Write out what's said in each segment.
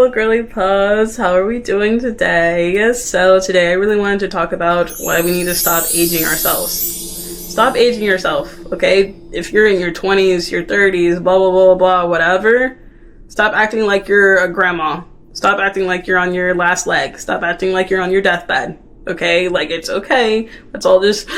Hello, girly puss. How are we doing today? So today I really wanted to talk about why we need to stop aging ourselves. Stop aging yourself, okay? If you're in your 20s, your 30s, blah, blah, blah, blah, whatever, stop acting like you're a grandma. Stop acting like you're on your last leg. Stop acting like you're on your deathbed, okay? Like, it's okay. Let's all just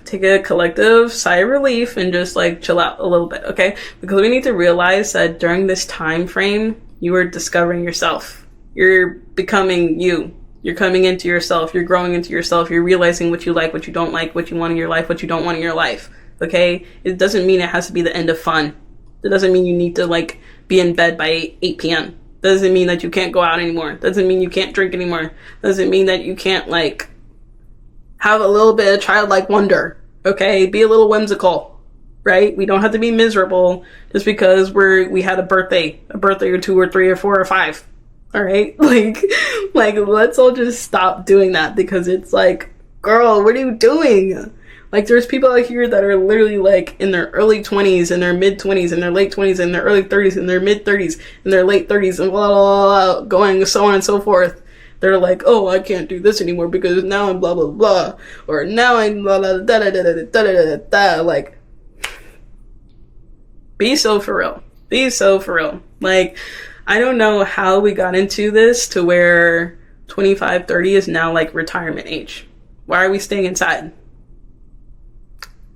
take a collective sigh of relief and just like chill out a little bit, okay? Because we need to realize that during this time frame, you are discovering yourself. You're becoming you. You're coming into yourself. You're growing into yourself. You're realizing what you like, what you don't like, what you want in your life, what you don't want in your life, okay? It doesn't mean it has to be the end of fun. It doesn't mean you need to like be in bed by 8 p.m. Doesn't mean that you can't go out anymore. Doesn't mean you can't drink anymore. Doesn't mean that you can't like have a little bit of childlike wonder, okay? Be a little whimsical, right? We don't have to be miserable just because we had a birthday or 2 or 3 or 4 or 5, all right? Like let's all just stop doing that, because it's like, girl, what are you doing? Like, there's people out here that are literally like in their early 20s and their mid-20s and their late 20s and their early 30s and their mid-30s and their late 30s and blah, blah, blah, going so on and so forth. They're like, oh, I can't do this anymore because now I'm blah, blah, blah. Or now I'm blah, blah, da, da, da, da, da, da, da, da. Like, be so for real. Be so for real. Like, I don't know how we got into this to where 25, 30 is now like retirement age. Why are we staying inside?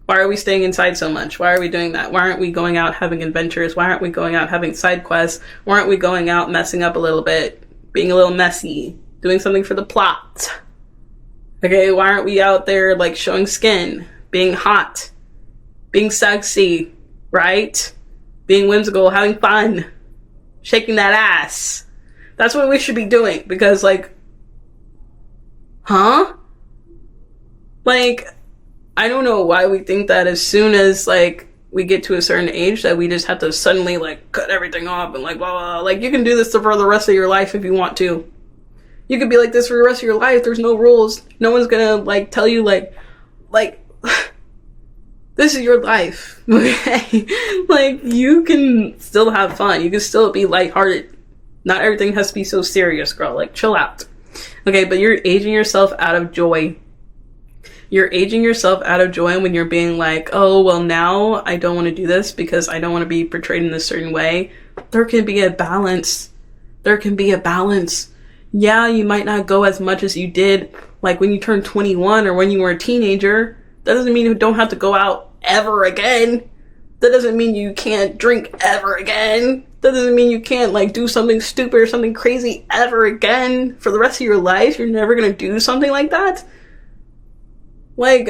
Why are we staying inside so much? Why are we doing that? Why aren't we going out having adventures? Why aren't we going out having side quests? Why aren't we going out messing up a little bit, being a little messy, doing something for the plot? Okay, why aren't we out there like showing skin, being hot, being sexy, right? Being whimsical, having fun, shaking that ass. That's what we should be doing, because like, Like, I don't know why we think that as soon as like we get to a certain age that we just have to suddenly like cut everything off and like blah, blah, blah. Like, you can do this for the rest of your life if you want to. You could be like this for the rest of your life. There's no rules. No one's gonna like tell you like this is your life. Okay? Like, you can still have fun. You can still be lighthearted. Not everything has to be so serious, girl. Like, chill out. Okay, but you're aging yourself out of joy. You're aging yourself out of joy when you're being like, oh, well, now I don't want to do this because I don't want to be portrayed in a certain way. There can be a balance. There can be a balance. Yeah, you might not go as much as you did like when you turned 21 or when you were a teenager. That doesn't mean you don't have to go out ever again. That doesn't mean you can't drink ever again. That doesn't mean you can't like do something stupid or something crazy ever again for the rest of your life. You're never going to do something like that. Like,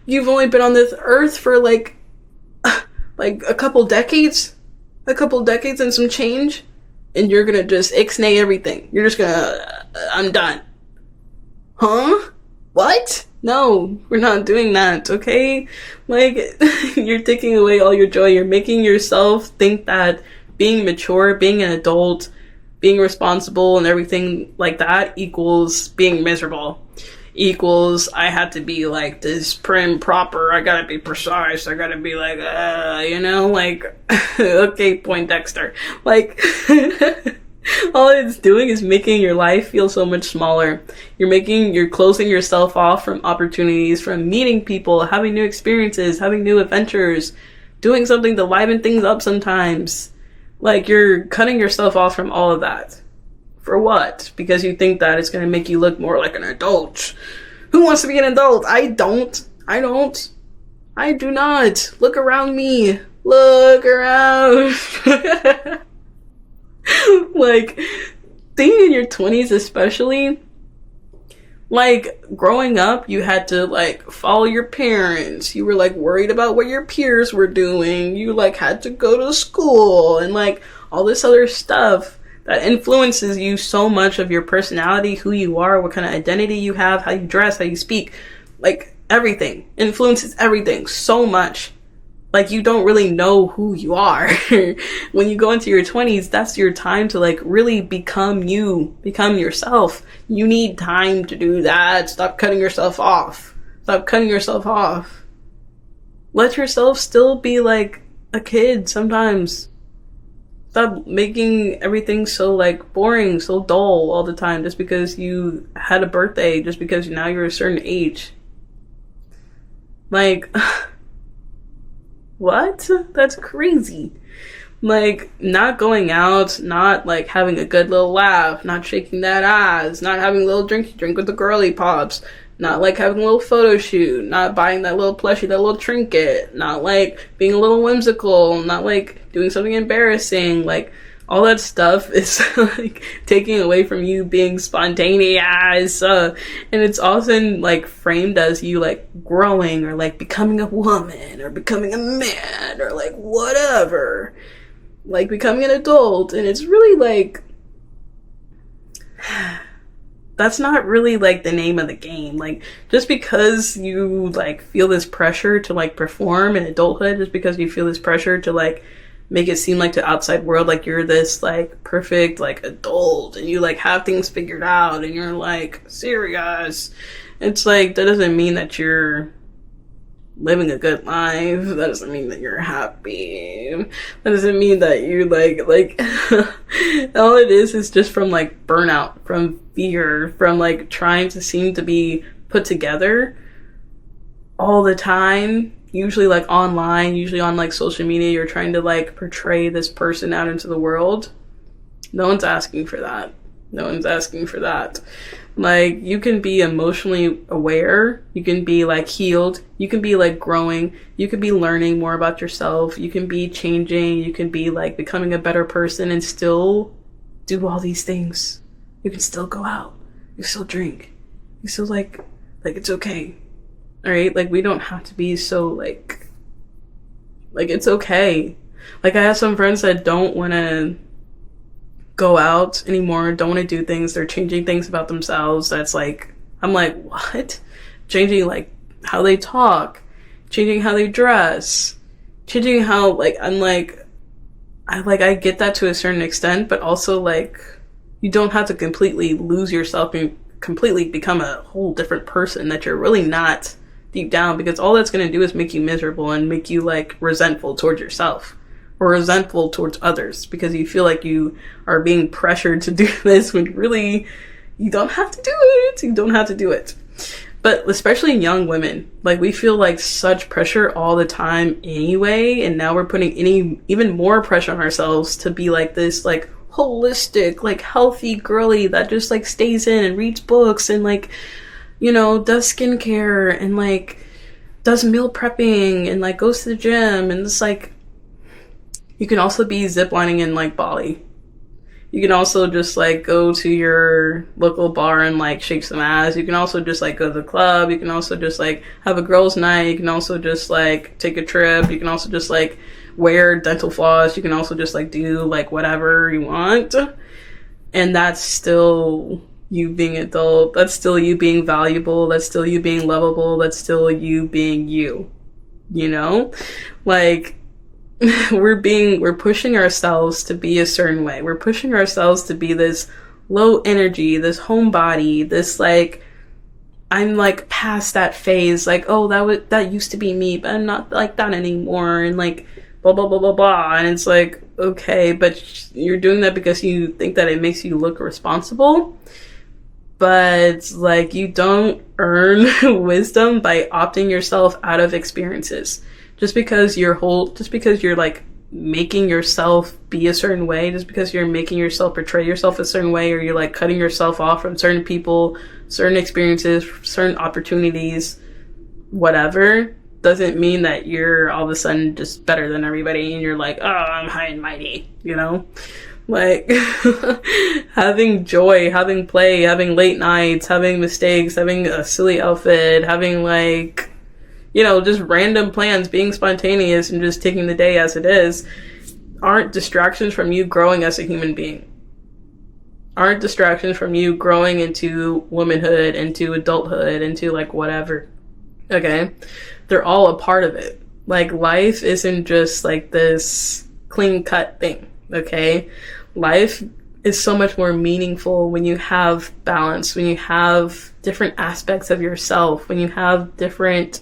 you've only been on this earth for like a couple decades and some change, and you're gonna just ixnay everything. You're just gonna, I'm done. Huh? What? No, we're not doing that, okay? Like, you're taking away all your joy. You're making yourself think that being mature, being an adult, being responsible and everything like that equals being miserable. Equals I have to be like this prim proper, I gotta be precise, I gotta be like like okay, Poindexter. Like all it's doing is making your life feel so much smaller. You're closing yourself off from opportunities, from meeting people, having new experiences, having new adventures, doing something to liven things up sometimes. Like, you're cutting yourself off from all of that. For what? Because you think that it's going to make you look more like an adult. Who wants to be an adult? I don't. I do not. Look around me. Look around. Like, being in your 20s especially, like, growing up, you had to, like, follow your parents. You were, like, worried about what your peers were doing. You, like, had to go to school and, like, all this other stuff that influences you so much of your personality, who you are, what kind of identity you have, how you dress, how you speak. Like, everything. Influences everything so much. Like, you don't really know who you are. When you go into your 20s, that's your time to, like, really become you. Become yourself. You need time to do that. Stop cutting yourself off. Stop cutting yourself off. Let yourself still be, like, a kid sometimes. Stop making everything so like boring, so dull all the time just because you had a birthday, just because now you're a certain age. Like, what? That's crazy. Like, not going out, not like having a good little laugh, not shaking that ass, not having a little drinky drink with the girly pops, not like having a little photo shoot, not buying that little plushie, that little trinket, not like being a little whimsical, not like doing something embarrassing. Like, all that stuff is like taking away from you being spontaneous. And it's often like framed as you like growing or like becoming a woman or becoming a man or like whatever. Like becoming an adult. And it's really like, that's not really like the name of the game. Like, just because you like feel this pressure to like perform in adulthood, just because you feel this pressure to like make it seem like to outside world like you're this like perfect like adult and you like have things figured out and you're like serious, it's like that doesn't mean that you're living a good life. That doesn't mean that you're happy. That doesn't mean that you like all it is just from like burnout, from fear, from like trying to seem to be put together all the time. Usually like online, usually on like social media, you're trying to like portray this person out into the world. No one's asking for that. No one's asking for that. Like, you can be emotionally aware, you can be like healed, you can be like growing, you can be learning more about yourself, you can be changing, you can be like becoming a better person and still do all these things. You can still go out, you still drink, you still like it's okay. All right, like we don't have to be so like it's okay. Like I have some friends that don't want to go out anymore, don't want to do things. They're changing things about themselves. That's like, I'm like, what? Changing like how they talk, changing how they dress, changing how like I get that to a certain extent, but also like you don't have to completely lose yourself and completely become a whole different person that you're really not deep down, because all that's going to do is make you miserable and make you like resentful towards yourself or resentful towards others because you feel like you are being pressured to do this when really you don't have to do it. You don't have to do it. But especially in young women, like we feel like such pressure all the time anyway, and now we're putting even more pressure on ourselves to be like this like holistic, like healthy girly that just like stays in and reads books and like, you know, does skincare and like does meal prepping and like goes to the gym. And it's like, you can also be ziplining in like Bali. You can also just like go to your local bar and like shake some ass. You can also just like go to the club. You can also just like have a girls' night. You can also just like take a trip. You can also just like wear dental floss. You can also just like do like whatever you want. And that's still you being adult. That's still you being valuable. That's still you being lovable. That's still you being you. You know? Like, we're pushing ourselves to be a certain way. We're pushing ourselves to be this low energy, this homebody, this like, I'm like past that phase. Like, oh, that used to be me, but I'm not like that anymore. And like, blah, blah, blah, blah, blah. And it's like, okay, but you're doing that because you think that it makes you look responsible. But like, you don't earn wisdom by opting yourself out of experiences. Just because you're like making yourself be a certain way, just because you're making yourself portray yourself a certain way, or you're like cutting yourself off from certain people, certain experiences, certain opportunities, whatever, doesn't mean that you're all of a sudden just better than everybody and you're like, oh, I'm high and mighty, you know? Like, having joy, having play, having late nights, having mistakes, having a silly outfit, having like, you know, just random plans, being spontaneous and just taking the day as it is, aren't distractions from you growing as a human being. Aren't distractions from you growing into womanhood, into adulthood, into like whatever. Okay? They're all a part of it. Like, life isn't just like this clean cut thing. Okay? Life is so much more meaningful when you have balance, when you have different aspects of yourself, when you have different,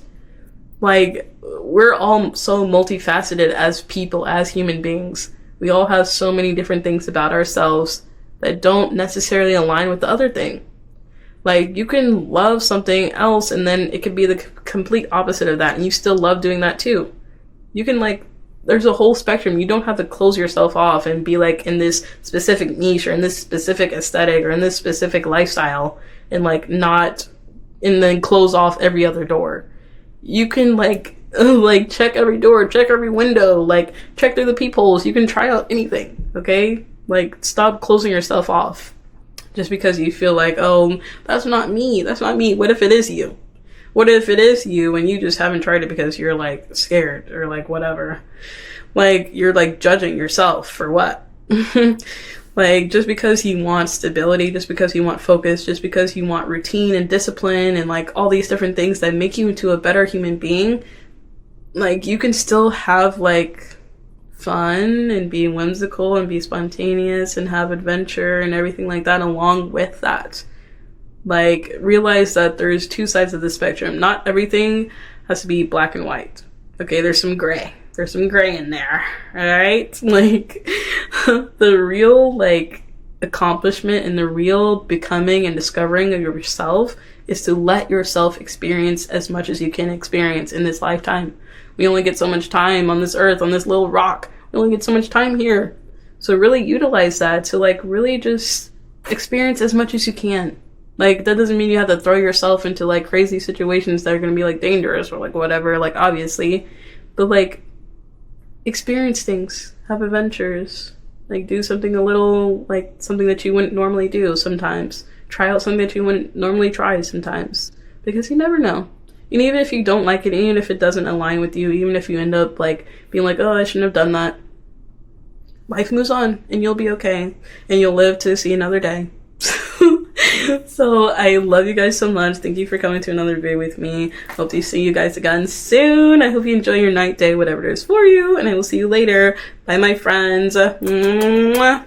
like, we're all so multifaceted as people, as human beings. We all have so many different things about ourselves that don't necessarily align with the other thing. Like, you can love something else and then it could be the complete opposite of that, and you still love doing that too. You can, like, there's a whole spectrum. You don't have to close yourself off and be like in this specific niche or in this specific aesthetic or in this specific lifestyle and like not, and then close off every other door. You can like check every door, check every window, like check through the peepholes. You can try out anything, okay? Like, stop closing yourself off just because you feel like, oh, that's not me. What if it is you? What if it is you and you just haven't tried it because you're like scared or like whatever? Like, you're like judging yourself for what? Like, just because you want stability, just because you want focus, just because you want routine and discipline and like all these different things that make you into a better human being, like, you can still have like fun and be whimsical and be spontaneous and have adventure and everything like that along with that. Like, realize that there's two sides of the spectrum. Not everything has to be black and white. Okay, there's some gray. There's some gray in there. Alright? Like, the real, like, accomplishment and the real becoming and discovering of yourself is to let yourself experience as much as you can experience in this lifetime. We only get so much time on this earth, on this little rock. We only get so much time here. So really utilize that to, like, really just experience as much as you can. Like, that doesn't mean you have to throw yourself into, like, crazy situations that are going to be, like, dangerous or, like, whatever, like, obviously. But, like, experience things. Have adventures. Like, do something a little, like, something that you wouldn't normally do sometimes. Try out something that you wouldn't normally try sometimes. Because you never know. And even if you don't like it, even if it doesn't align with you, even if you end up, like, being like, oh, I shouldn't have done that. Life moves on, and you'll be okay. And you'll live to see another day. So I love you guys so much. Thank you for coming to another video with me. Hope to see you guys again soon. I hope you enjoy your night, day, whatever it is for you, and I will see you later. Bye, my friends. Mwah.